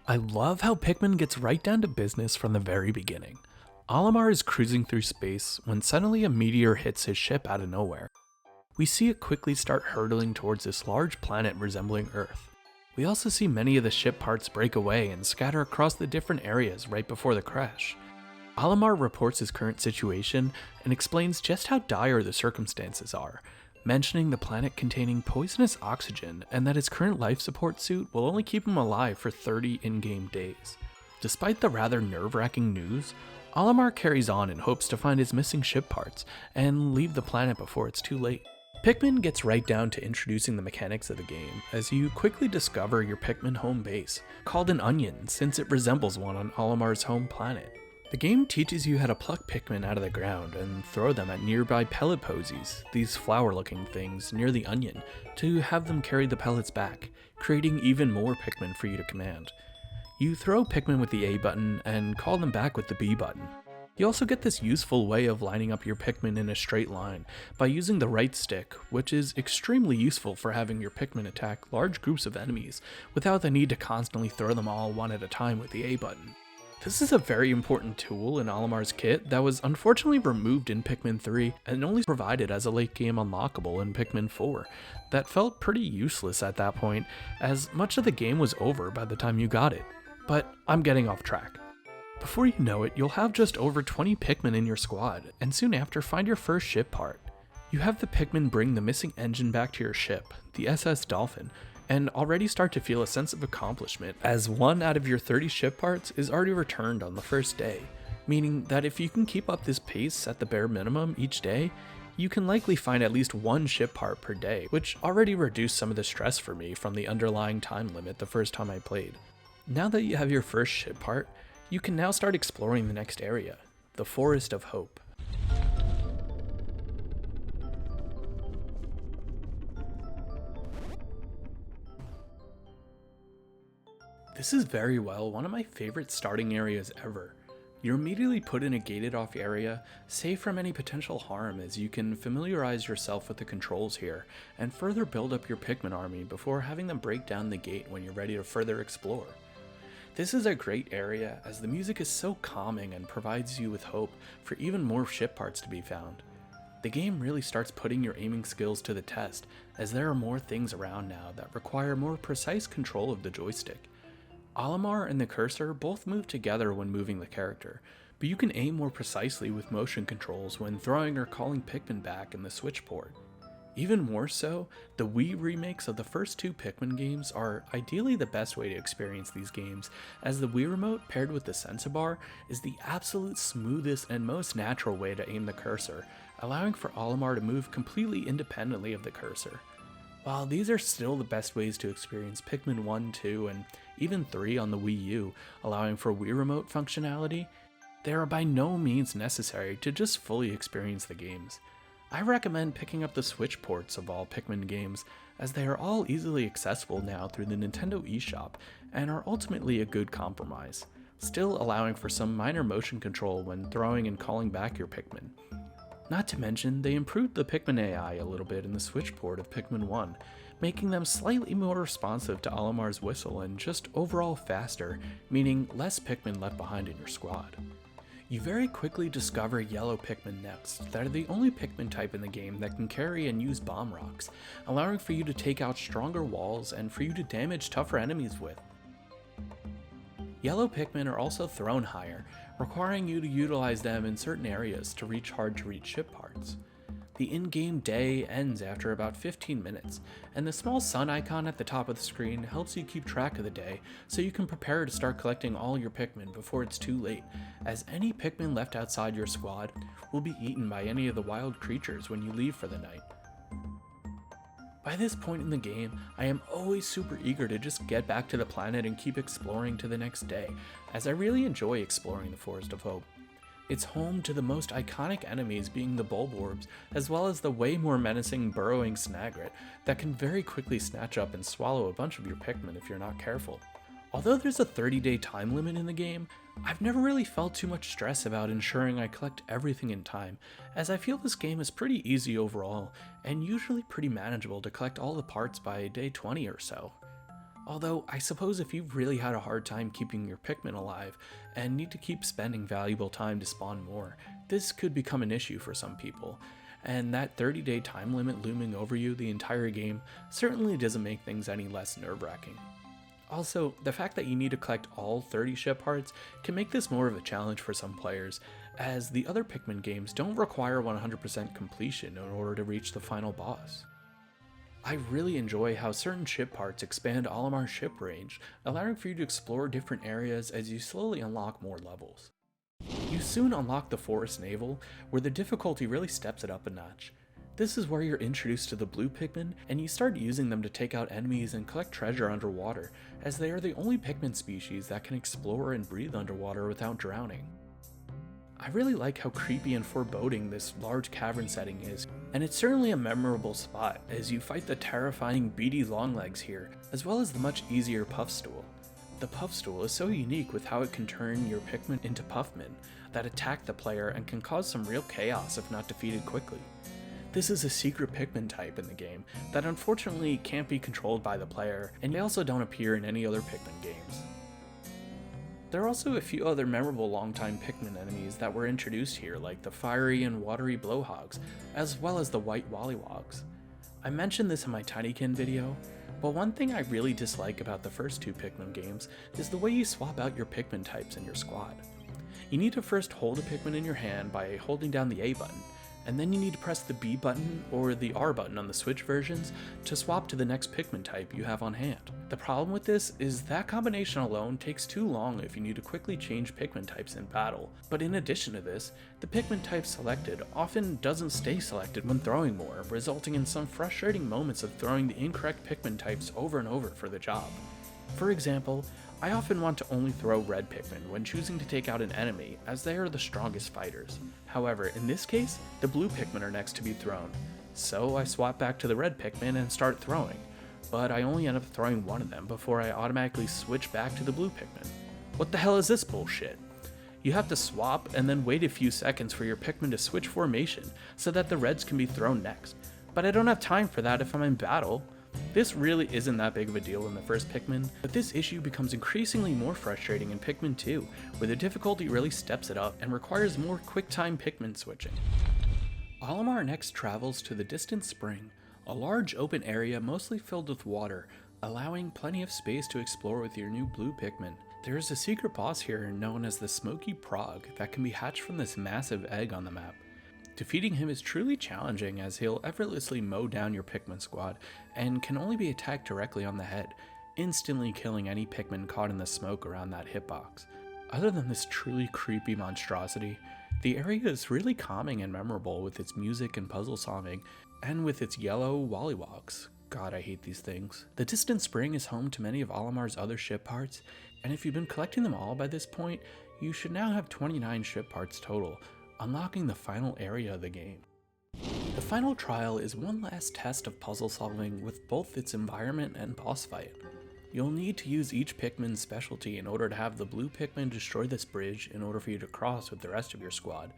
I love how Pikmin gets right down to business from the very beginning. Olimar is cruising through space when suddenly a meteor hits his ship out of nowhere. We see it quickly start hurtling towards this large planet resembling Earth. We also see many of the ship parts break away and scatter across the different areas right before the crash. Olimar reports his current situation and explains just how dire the circumstances are, mentioning the planet containing poisonous oxygen and that his current life support suit will only keep him alive for 30 in-game days. Despite the rather nerve-wracking news, Olimar carries on and hopes to find his missing ship parts and leave the planet before it's too late. Pikmin gets right down to introducing the mechanics of the game as you quickly discover your Pikmin home base, called an onion since it resembles one on Olimar's home planet. The game teaches you how to pluck Pikmin out of the ground and throw them at nearby pellet posies, these flower-looking things near the onion, to have them carry the pellets back, creating even more Pikmin for you to command. You throw Pikmin with the A button and call them back with the B button. You also get this useful way of lining up your Pikmin in a straight line by using the right stick, which is extremely useful for having your Pikmin attack large groups of enemies without the need to constantly throw them all one at a time with the A button. This is a very important tool in Olimar's kit that was unfortunately removed in Pikmin 3 and only provided as a late game unlockable in Pikmin 4. That felt pretty useless at that point, as much of the game was over by the time you got it. But I'm getting off track. Before you know it, you'll have just over 20 Pikmin in your squad, and soon after find your first ship part. You have the Pikmin bring the missing engine back to your ship, the SS Dolphin, and already start to feel a sense of accomplishment as 1 out of your 30 ship parts is already returned on the first day, meaning that if you can keep up this pace at the bare minimum each day, you can likely find at least 1 ship part per day, which already reduced some of the stress for me from the underlying time limit the first time I played. Now that you have your first ship part, you can now start exploring the next area, the Forest of Hope. This is very well one of my favorite starting areas ever. You're immediately put in a gated off area, safe from any potential harm as you can familiarize yourself with the controls here, and further build up your Pikmin army before having them break down the gate when you're ready to further explore. This is a great area as the music is so calming and provides you with hope for even more ship parts to be found. The game really starts putting your aiming skills to the test as there are more things around now that require more precise control of the joystick. Olimar and the cursor both move together when moving the character, but you can aim more precisely with motion controls when throwing or calling Pikmin back in the Switch port. Even more so, the Wii remakes of the first 2 Pikmin games are ideally the best way to experience these games, as the Wii Remote paired with the sensor bar is the absolute smoothest and most natural way to aim the cursor, allowing for Olimar to move completely independently of the cursor. While these are still the best ways to experience Pikmin 1, 2, and even 3 on the Wii U, allowing for Wii Remote functionality, they are by no means necessary to just fully experience the games. I recommend picking up the Switch ports of all Pikmin games, as they are all easily accessible now through the Nintendo eShop and are ultimately a good compromise, still allowing for some minor motion control when throwing and calling back your Pikmin. Not to mention, they improved the Pikmin AI a little bit in the Switch port of Pikmin 1, making them slightly more responsive to Olimar's whistle and just overall faster, meaning less Pikmin left behind in your squad. You very quickly discover yellow Pikmin next that are the only Pikmin type in the game that can carry and use bomb rocks, allowing for you to take out stronger walls and for you to damage tougher enemies with. Yellow Pikmin are also thrown higher, requiring you to utilize them in certain areas to reach hard-to-reach ship parts. The in-game day ends after about 15 minutes, and the small sun icon at the top of the screen helps you keep track of the day so you can prepare to start collecting all your Pikmin before it's too late, as any Pikmin left outside your squad will be eaten by any of the wild creatures when you leave for the night. By this point in the game, I am always super eager to just get back to the planet and keep exploring to the next day, as I really enjoy exploring the Forest of Hope. It's home to the most iconic enemies being the Bulborbs, as well as the way more menacing burrowing Snagret that can very quickly snatch up and swallow a bunch of your Pikmin if you're not careful. Although there's a 30-day time limit in the game, I've never really felt too much stress about ensuring I collect everything in time, as I feel this game is pretty easy overall, and usually pretty manageable to collect all the parts by day 20 or so. Although, I suppose if you've really had a hard time keeping your Pikmin alive and need to keep spending valuable time to spawn more, this could become an issue for some people, and that 30-day time limit looming over you the entire game certainly doesn't make things any less nerve-wracking. Also, the fact that you need to collect all 30 ship hearts can make this more of a challenge for some players, as the other Pikmin games don't require 100% completion in order to reach the final boss. I really enjoy how certain ship parts expand Olimar's ship range, allowing for you to explore different areas as you slowly unlock more levels. You soon unlock the Forest Navel, where the difficulty really steps it up a notch. This is where you're introduced to the blue Pikmin, and you start using them to take out enemies and collect treasure underwater, as they are the only Pikmin species that can explore and breathe underwater without drowning. I really like how creepy and foreboding this large cavern setting is, and it's certainly a memorable spot as you fight the terrifying beady longlegs here, as well as the much easier Puffstool. The Puffstool is so unique with how it can turn your Pikmin into Puffmen that attack the player and can cause some real chaos if not defeated quickly. This is a secret Pikmin type in the game that unfortunately can't be controlled by the player, and they also don't appear in any other Pikmin games. There are also a few other memorable longtime Pikmin enemies that were introduced here, like the fiery and watery blowhogs, as well as the white wollywogs. I mentioned this in my Tinykin video, but one thing I really dislike about the first two Pikmin games is the way you swap out your Pikmin types in your squad. You need to first hold a Pikmin in your hand by holding down the A button, and then you need to press the B button or the R button on the Switch versions to swap to the next Pikmin type you have on hand. The problem with this is that combination alone takes too long if you need to quickly change Pikmin types in battle, but in addition to this, the Pikmin type selected often doesn't stay selected when throwing more, resulting in some frustrating moments of throwing the incorrect Pikmin types over and over for the job. For example, I often want to only throw red Pikmin when choosing to take out an enemy, as they are the strongest fighters. However, in this case, the blue Pikmin are next to be thrown, so I swap back to the red Pikmin and start throwing, but I only end up throwing one of them before I automatically switch back to the blue Pikmin. What the hell is this bullshit? You have to swap and then wait a few seconds for your Pikmin to switch formation so that the reds can be thrown next, but I don't have time for that if I'm in battle. This really isn't that big of a deal in the first Pikmin, but this issue becomes increasingly more frustrating in Pikmin 2, where the difficulty really steps it up and requires more quick-time Pikmin switching. Olimar next travels to the distant spring, a large open area mostly filled with water, allowing plenty of space to explore with your new blue Pikmin. There is a secret boss here known as the Smoky Prog that can be hatched from this massive egg on the map. Defeating him is truly challenging as he'll effortlessly mow down your Pikmin squad and can only be attacked directly on the head, instantly killing any Pikmin caught in the smoke around that hitbox. Other than this truly creepy monstrosity, the area is really calming and memorable with its music and puzzle solving, and with its yellow wollywogs. God, I hate these things. The distant spring is home to many of Olimar's other ship parts, and if you've been collecting them all by this point, you should now have 29 ship parts total, unlocking the final area of the game. The final trial is one last test of puzzle solving with both its environment and boss fight. You'll need to use each Pikmin's specialty in order to have the blue Pikmin destroy this bridge in order for you to cross with the rest of your squad,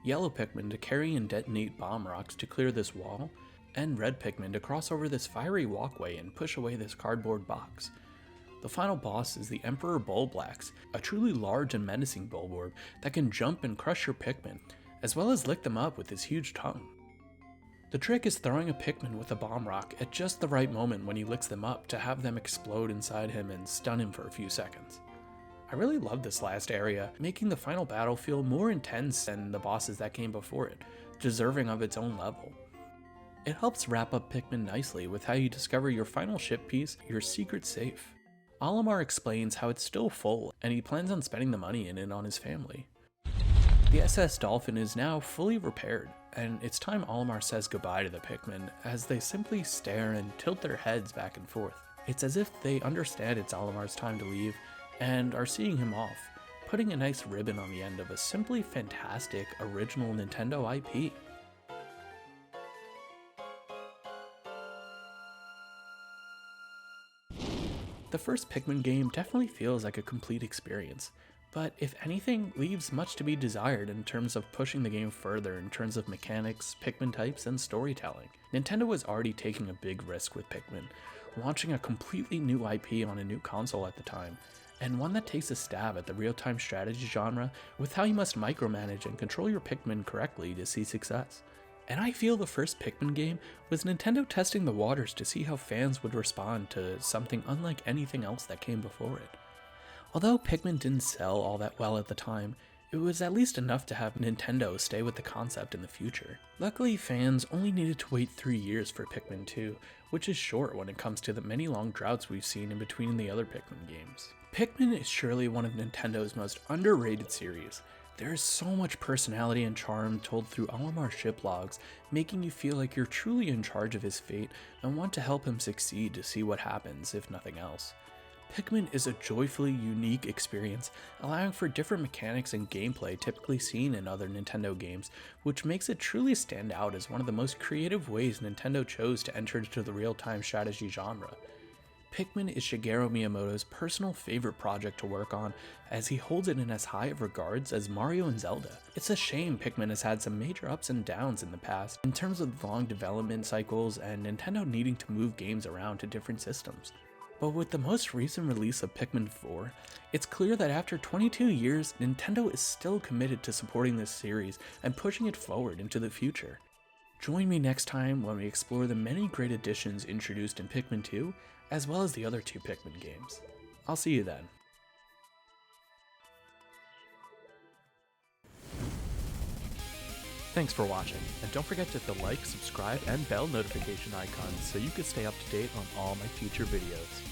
yellow Pikmin to carry and detonate bomb rocks to clear this wall, and red Pikmin to cross over this fiery walkway and push away this cardboard box. The final boss is the Emperor Bulblax, a truly large and menacing Bulborb that can jump and crush your Pikmin, as well as lick them up with his huge tongue. The trick is throwing a Pikmin with a bomb rock at just the right moment when he licks them up to have them explode inside him and stun him for a few seconds. I really love this last area, making the final battle feel more intense than the bosses that came before it, deserving of its own level. It helps wrap up Pikmin nicely with how you discover your final ship piece, your secret safe. Olimar explains how it's still full, and he plans on spending the money in it on his family. The SS Dolphin is now fully repaired, and it's time Olimar says goodbye to the Pikmin as they simply stare and tilt their heads back and forth. It's as if they understand it's Olimar's time to leave, and are seeing him off, putting a nice ribbon on the end of a simply fantastic original Nintendo IP. The first Pikmin game definitely feels like a complete experience, but if anything, leaves much to be desired in terms of pushing the game further in terms of mechanics, Pikmin types, and storytelling. Nintendo was already taking a big risk with Pikmin, launching a completely new IP on a new console at the time, and one that takes a stab at the real-time strategy genre with how you must micromanage and control your Pikmin correctly to see success. And I feel the first Pikmin game was Nintendo testing the waters to see how fans would respond to something unlike anything else that came before it. Although Pikmin didn't sell all that well at the time, it was at least enough to have Nintendo stay with the concept in the future. Luckily, fans only needed to wait 3 years for Pikmin 2, which is short when it comes to the many long droughts we've seen in between the other Pikmin games. Pikmin is surely one of Nintendo's most underrated series. There is so much personality and charm told through Olimar's ship logs, making you feel like you're truly in charge of his fate and want to help him succeed to see what happens, if nothing else. Pikmin is a joyfully unique experience, allowing for different mechanics and gameplay typically seen in other Nintendo games, which makes it truly stand out as one of the most creative ways Nintendo chose to enter into the real-time strategy genre. Pikmin is Shigeru Miyamoto's personal favorite project to work on, as he holds it in as high of regards as Mario and Zelda. It's a shame Pikmin has had some major ups and downs in the past, in terms of long development cycles and Nintendo needing to move games around to different systems. But with the most recent release of Pikmin 4, it's clear that after 22 years, Nintendo is still committed to supporting this series and pushing it forward into the future. Join me next time when we explore the many great additions introduced in Pikmin 2, as well as the other 2 Pikmin games. I'll see you then. Thanks for watching, and don't forget to hit the like, subscribe, and bell notification icons so you can stay up to date on all my future videos.